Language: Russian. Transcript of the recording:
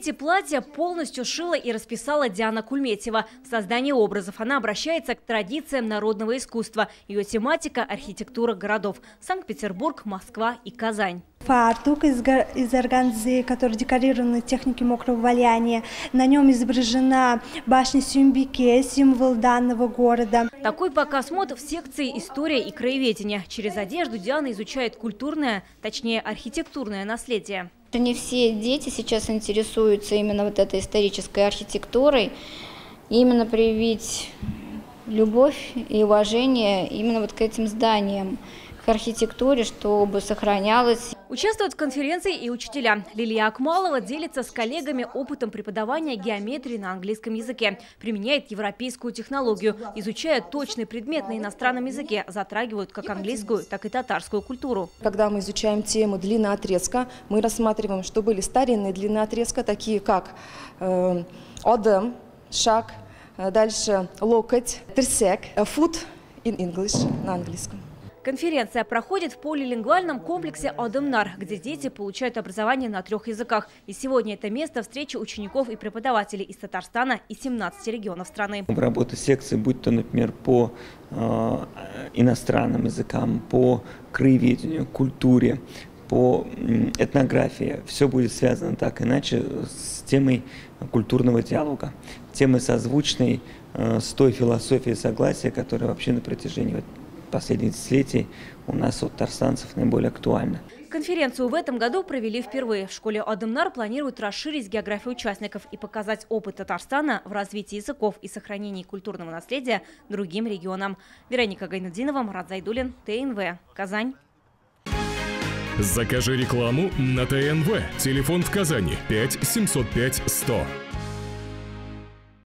Эти платья полностью шила и расписала Диана Кульметьева. В создании образов она обращается к традициям народного искусства. Ее тематика – архитектура городов – Санкт-Петербург, Москва и Казань. Фартук из органзы, который декорирован техникой мокрого валяния. На нем изображена башня Сюмбике, символ данного города. Такой показ мод в секции «История и краеведение». Через одежду Диана изучает культурное, точнее архитектурное наследие. Не все дети сейчас интересуются именно вот этой исторической архитектурой. Именно привить любовь и уважение именно вот к этим зданиям, к архитектуре, чтобы сохранялось. Участвуют в конференции и учителя. Лилия Акмалова делится с коллегами опытом преподавания геометрии на английском языке. Применяет европейскую технологию. Изучая точный предмет на иностранном языке, затрагивают как английскую, так и татарскую культуру. Когда мы изучаем тему длины отрезка, мы рассматриваем, что были старинные длины отрезка, такие как одем, шаг, дальше локоть, терсек, foot in English на английском. Конференция проходит в полилингвальном комплексе Одемнар, где дети получают образование на 3 языках. И сегодня это место встречи учеников и преподавателей из Татарстана и 17 регионов страны. Работа секции, будь то, например, по иностранным языкам, по краеведению, культуре, по этнографии, все будет связано так иначе с темой культурного диалога, темой созвучной с той философией согласия, которая вообще на протяжении последних десятилетий у нас, у татарстанцев, наиболее актуальна. Конференцию в этом году провели впервые. В школе Одемнар планируют расширить географию участников и показать опыт Татарстана в развитии языков и сохранении культурного наследия другим регионам. Вероника Гайнудинова, Марат Зайдуллин, ТНВ, Казань. Закажи рекламу на ТНВ. Телефон в Казани 5 705 100.